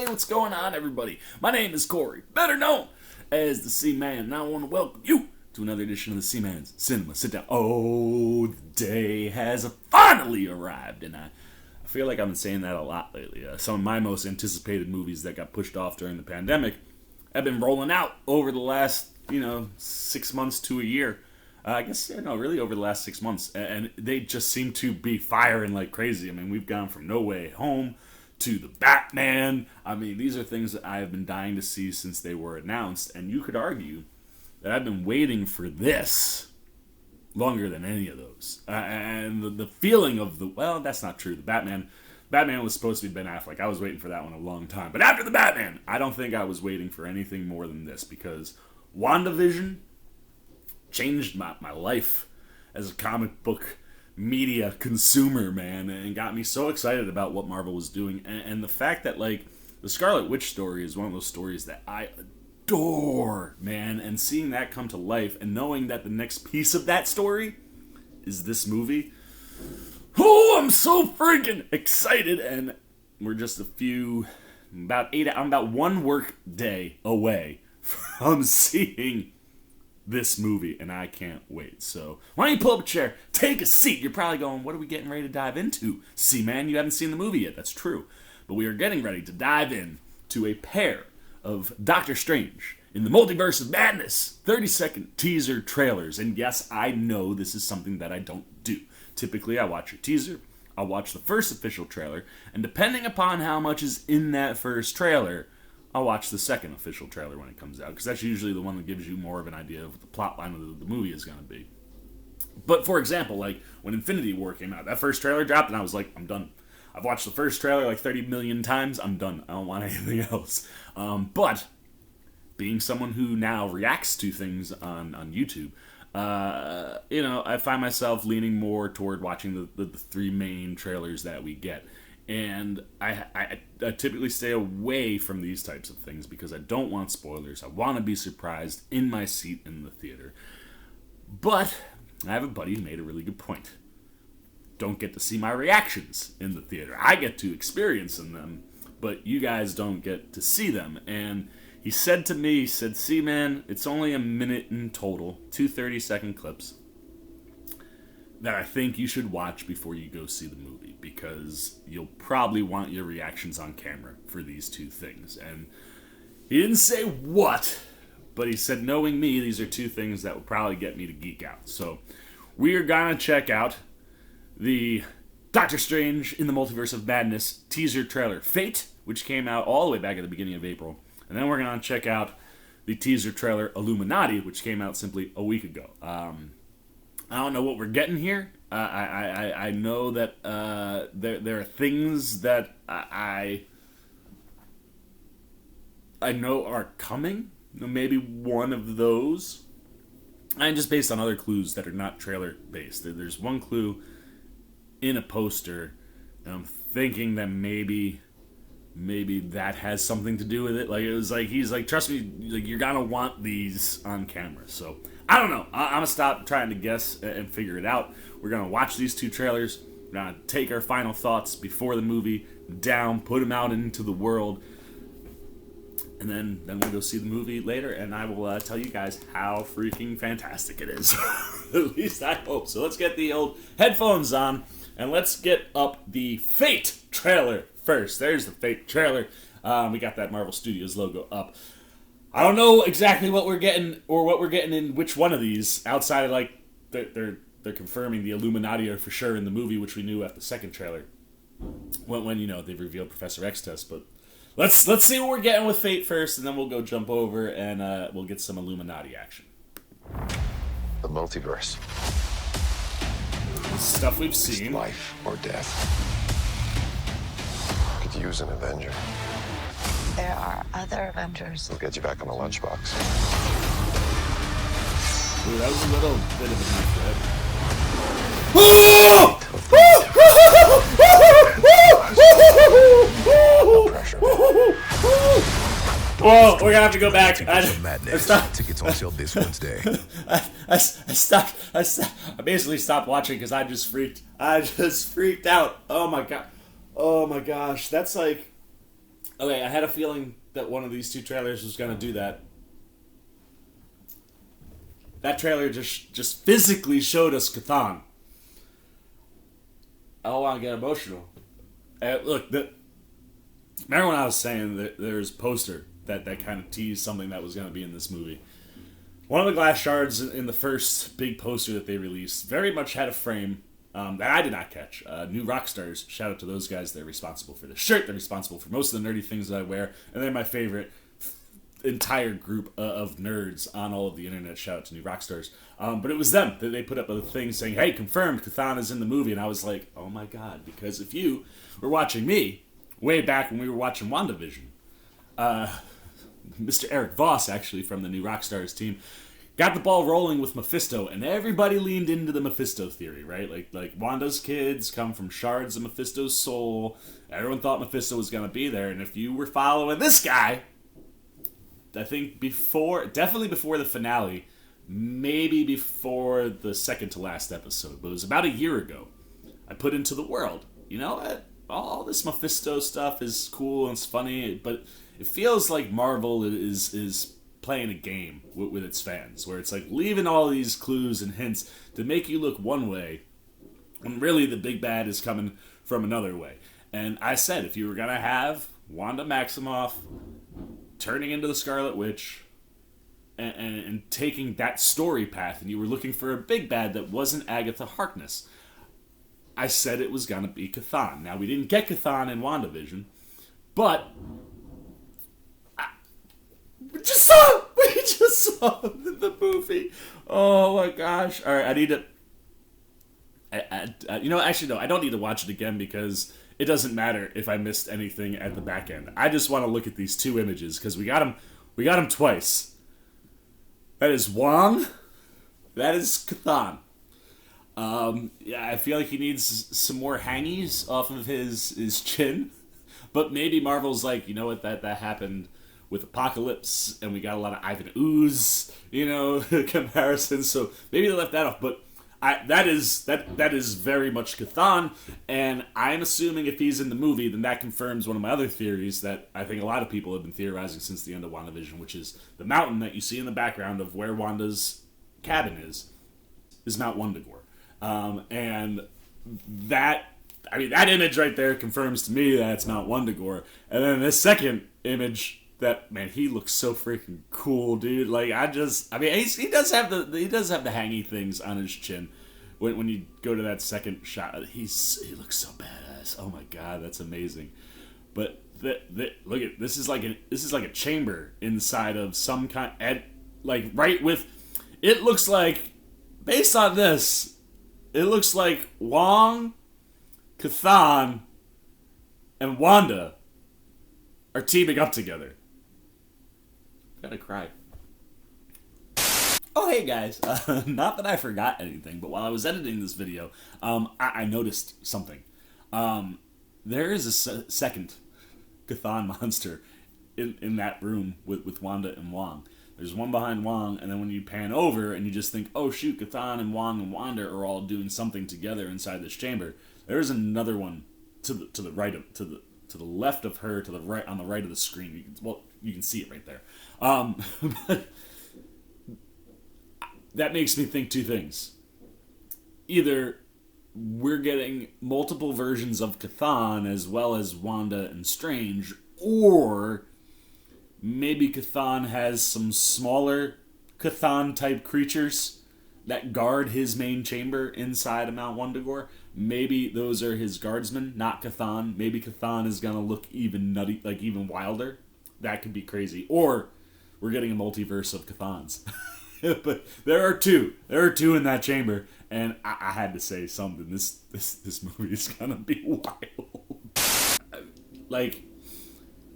what's going on, everybody? My name is Corey, better known as the C-Man, and I want to welcome you to another edition of the C-Man's Cinema Sit Down. Oh, the day has finally arrived, and I feel like I've been saying that a lot lately. Some of my most anticipated movies that got pushed off during the pandemic have been rolling out over the last, 6 months to a year. Really over the last 6 months, and they just seem to be firing like crazy. I mean, we've gone from No Way Home to the Batman. I mean, these are things that I have been dying to see since they were announced, and you could argue that I've been waiting for this longer than any of those. And the feeling of that's not true. The Batman was supposed to be Ben Affleck. I was waiting for that one a long time. But after the Batman, I don't think I was waiting for anything more than this, because WandaVision changed my life as a comic book media consumer, man, and got me so excited about what Marvel was doing. And the fact that, the Scarlet Witch story is one of those stories that I adore, man, and seeing that come to life and knowing that the next piece of that story is this movie. Oh, I'm so freaking excited, and we're just I'm about one work day away from seeing this movie, and I can't wait. So why don't you pull up a chair, take a seat. You're probably going, what are we getting ready to dive into? See, man, you haven't seen the movie yet. That's true. But we are getting ready to dive in to a pair of Doctor Strange in the Multiverse of Madness 30-second teaser trailers. And yes, I know this is something that I don't do. Typically, I watch a teaser, I'll watch the first official trailer, and depending upon how much is in that first trailer, I'll watch the second official trailer when it comes out, because that's usually the one that gives you more of an idea of what the plot line of the movie is going to be. But for example, when Infinity War came out, that first trailer dropped, and I was like, I'm done. I've watched the first trailer 30 million times. I'm done. I don't want anything else. But being someone who now reacts to things on YouTube, I find myself leaning more toward watching the three main trailers that we get. And I typically stay away from these types of things because I don't want spoilers. I want to be surprised in my seat in the theater. But I have a buddy who made a really good point. Don't get to see my reactions in the theater. I get to experience them, but you guys don't get to see them. And he said to me, see, man, it's only a minute in total, 2 30-second clips, that I think you should watch before you go see the movie, because you'll probably want your reactions on camera for these two things. And he didn't say what, but he said, knowing me, these are two things that will probably get me to geek out. So we are going to check out the Doctor Strange in the Multiverse of Madness teaser trailer, Fate, which came out all the way back at the beginning of April. And then we're going to check out the teaser trailer, Illuminati, which came out simply a week ago. I don't know what we're getting here. I know that there are things that I know are coming. Maybe one of those. And just based on other clues that are not trailer based. There's one clue in a poster, and I'm thinking that maybe that has something to do with it. He's like, trust me, you're gonna want these on camera. So I don't know. I'm gonna stop trying to guess and figure it out. We're gonna watch these two trailers. We're gonna take our final thoughts before the movie down, put them out into the world, and then we'll go see the movie later, and I will tell you guys how freaking fantastic it is. At least I hope. So let's get the old headphones on, and let's get up the Fate trailer first. There's the Fate trailer. We got that Marvel Studios logo up. I don't know exactly what we're getting or what we're getting in which one of these, outside of they're confirming the Illuminati are for sure in the movie, which we knew after the second trailer when they revealed Professor X test. But let's see what we're getting with Fate first, and then we'll go jump over and we'll get some Illuminati action. The multiverse. Stuff we've seen. It's life or death. Could use an Avenger. There are other Avengers. We'll get you back on the lunchbox. Ooh, that was a little bit of a deep Whoa, we're gonna have to go back. Tickets on sale this Wednesday. I basically stopped watching because I just freaked out. Oh my gosh, that's like Okay, I had a feeling that one of these two trailers was gonna do that. That trailer just physically showed us CHTHON. I don't want to get emotional. Look, remember when I was saying that there's a poster that kind of teased something that was going to be in this movie? One of the glass shards in the first big poster that they released very much had a frame that I did not catch. New Rockstars, shout out to those guys. They're responsible for the shirt. They're responsible for most of the nerdy things that I wear. And they're my favorite entire group of nerds on all of the internet. Shout out to New Rockstars. But it was them that they put up a thing saying, hey, confirmed, CHTHON is in the movie. And I was like, oh my god. Because if you were watching me way back when we were watching WandaVision, Mr. Eric Voss, actually, from the New Rockstars team, got the ball rolling with Mephisto, and everybody leaned into the Mephisto theory, right? Like Wanda's kids come from shards of Mephisto's soul. Everyone thought Mephisto was going to be there, and if you were following this guy, I think definitely before the finale, maybe before the second to last episode, but it was about a year ago, I put into the world, you know, all this Mephisto stuff is cool and it's funny, but it feels like Marvel is playing a game with its fans, where it's like leaving all these clues and hints to make you look one way, when really the big bad is coming from another way. And I said, if you were going to have Wanda Maximoff turning into the Scarlet Witch and taking that story path, and you were looking for a big bad that wasn't Agatha Harkness, I said it was going to be CHTHON. Now, we didn't get CHTHON in WandaVision, but we just saw him in the movie. Oh my gosh. All right, I need to... actually, no, I don't need to watch it again because it doesn't matter if I missed anything at the back end. I just want to look at these two images because we got them twice. That is Wong. That is CHTHON. Yeah, I feel like he needs some more hangies off of his chin. But maybe Marvel's like, you know what, that happened with Apocalypse, and we got a lot of Ivan Ooze, comparisons. So maybe they left that off. But that is very much CHTHON, and I'm assuming if he's in the movie, then that confirms one of my other theories that I think a lot of people have been theorizing since the end of WandaVision, which is the mountain that you see in the background of where Wanda's cabin is Mount Wundagore. And that image right there confirms to me that it's Mount Wundagore. And then this second image, that, man, he looks so freaking cool, dude. Like, he does have the hangy things on his chin. When you go to that second shot, he looks so badass. Oh my god, that's amazing. But look at this is like a chamber inside of some kind, it looks like, based on this, it looks like Wong, CHTHON, and Wanda are teaming up together. Gotta cry. Oh, hey guys. Not that I forgot anything, but while I was editing this video, I noticed something. There is a second CHTHON monster in that room with Wanda and Wong. There's one behind Wong, and then when you pan over and you just think, oh shoot, CHTHON and Wong and Wanda are all doing something together inside this chamber. There's another one to the right of to the left of her, to the right, on the right of the screen. You can see it right there. But that makes me think two things. Either we're getting multiple versions of CHTHON as well as Wanda and Strange, or maybe CHTHON has some smaller CHTHON-type creatures that guard his main chamber inside of Mount Wundagore. Maybe those are his guardsmen, not CHTHON. Maybe CHTHON is going to look even nutty, like even wilder. That could be crazy. Or we're getting a multiverse of CHTHONs. But there are two in that chamber, and I had to say something. This movie is going to be wild. Like,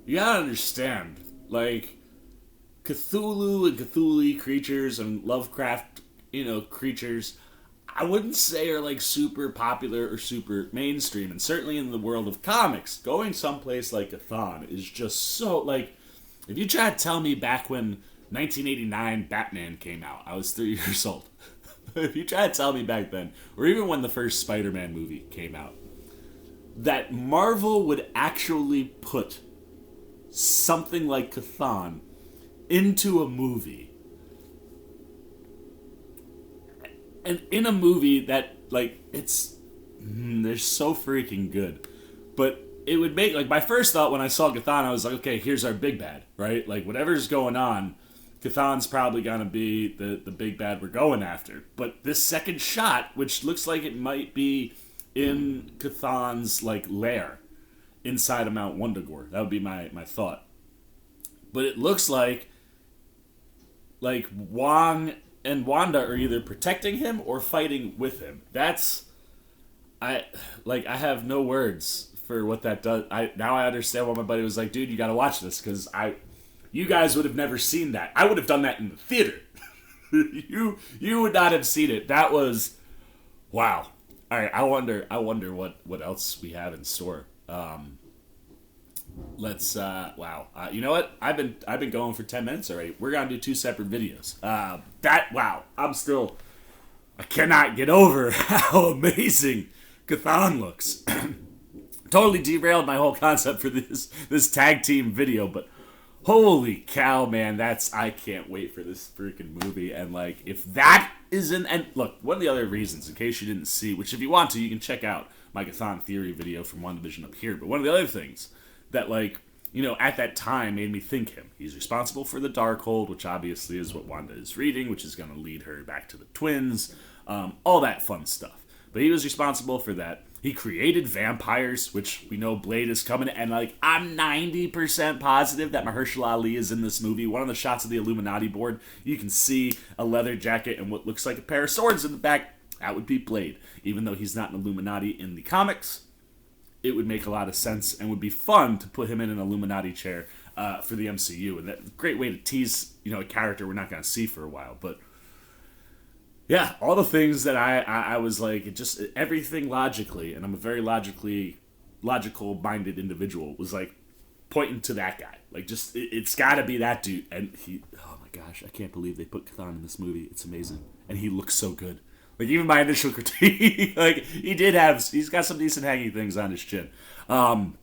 you gotta understand, like, Cthulhu and Cthulhu creatures and Lovecraft, creatures, I wouldn't say are like super popular or super mainstream. And certainly in the world of comics, going someplace like CHTHON is just so, like, if you try to tell me back when 1989 Batman came out, I was 3 years old. If you try to tell me back then, or even when the first Spider-Man movie came out, that Marvel would actually put something like CHTHON into a movie, and in a movie that, like, they're so freaking good, but it would make, like, my first thought when I saw CHTHON, I was like, okay, here's our big bad, right? Like, whatever's going on, CHTHON's probably gonna be the big bad we're going after. But this second shot, which looks like it might be in CHTHON's, like, lair inside of Mount Wundagore, that would be my thought. But it looks like Wong and Wanda are either protecting him or fighting with him. I have no words for what that does. Now I understand why my buddy was like, dude, you gotta watch this, because you guys would have never seen that. I would have done that in the theater. you would not have seen it. That was, wow. All right, I wonder what else we have in store. Wow. You know what? I've been going for 10 minutes already. We're gonna do 2 separate videos. Wow. I cannot get over how amazing CHTHON looks. Totally derailed my whole concept for this tag team video, but holy cow, man, I can't wait for this freaking movie. And, like, if that isn't, and look, one of the other reasons, in case you didn't see, which if you want to, you can check out my CHTHON theory video from WandaVision up here, but one of the other things that, like, you know, at that time made me think him. He's responsible for the Darkhold, which obviously is what Wanda is reading, which is going to lead her back to the twins, all that fun stuff. But he was responsible for that. He created vampires, which we know Blade is coming, and, like, I'm 90% positive that Mahershala Ali is in this movie. One of the shots of the Illuminati board, you can see a leather jacket and what looks like a pair of swords in the back. That would be Blade. Even though he's not an Illuminati in the comics, it would make a lot of sense and would be fun to put him in an Illuminati chair for the MCU. And that's a great way to tease, you know, a character we're not going to see for a while. But yeah, all the things that I was like, everything logically, and I'm a very logical-minded individual, was like pointing to that guy. Like, just, it's got to be that dude. And oh my gosh, I can't believe they put CHTHON in this movie. It's amazing. And he looks so good. Like, even my initial critique, like, he's got some decent hanging things on his chin. Wow.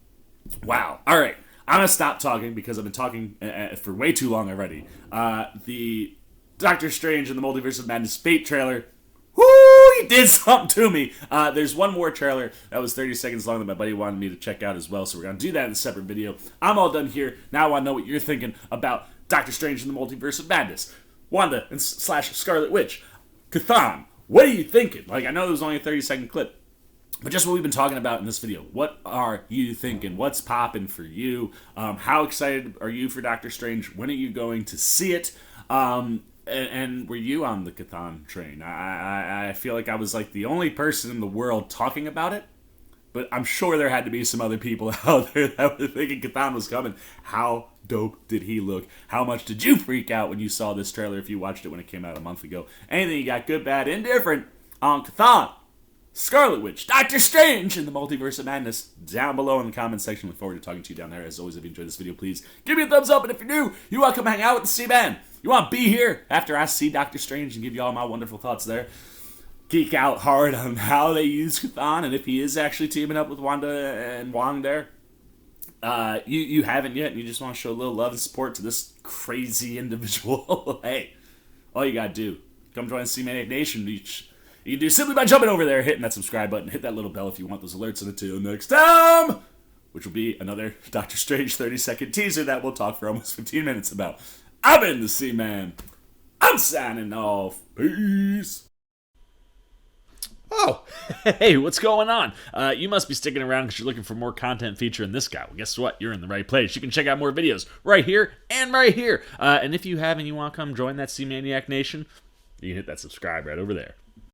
All right. I'm going to stop talking because I've been talking for way too long already. The Doctor Strange and the Multiverse of Madness Fate trailer, whoo, he did something to me. There's one more trailer that was 30 seconds long that my buddy wanted me to check out as well, so we're going to do that in a separate video. I'm all done here. Now I want to know what you're thinking about Doctor Strange and the Multiverse of Madness, Wanda and / Scarlet Witch, CHTHON. What are you thinking? Like, I know it was only a 30-second clip, but just what we've been talking about in this video. What are you thinking? What's popping for you? How excited are you for Doctor Strange? When are you going to see it? And were you on the CHTHON train? I feel like I was like the only person in the world talking about it, but I'm sure there had to be some other people out there that were thinking CHTHON was coming. How dope did he look? How much did you freak out when you saw this trailer if you watched it when it came out a month ago? Anything you got, good, bad, indifferent, on CHTHON, Scarlet Witch, Doctor Strange, and the Multiverse of Madness, down below in the comment section. Look forward to talking to you down there. As always, if you enjoyed this video, please give me a thumbs up. And if you're new, you want to come hang out with the C-Man. You want to be here after I see Doctor Strange and give you all my wonderful thoughts there. Geek out hard on how they use CHTHON and if he is actually teaming up with Wanda and Wong there. You haven't yet, and you just want to show a little love and support to this crazy individual. Hey, all you gotta do, come join the C-Maniac Nation. You can do simply by jumping over there, hitting that subscribe button, hit that little bell if you want those alerts. And until next time, which will be another Doctor Strange 30-second teaser that we'll talk for almost 15 minutes about. I've been the C-Man. I'm signing off. Peace. Oh, hey, what's going on? You must be sticking around because you're looking for more content featuring this guy. Well, guess what? You're in the right place. You can check out more videos right here and right here. And if you have and you want to come join that C-Maniac Nation, you can hit that subscribe right over there.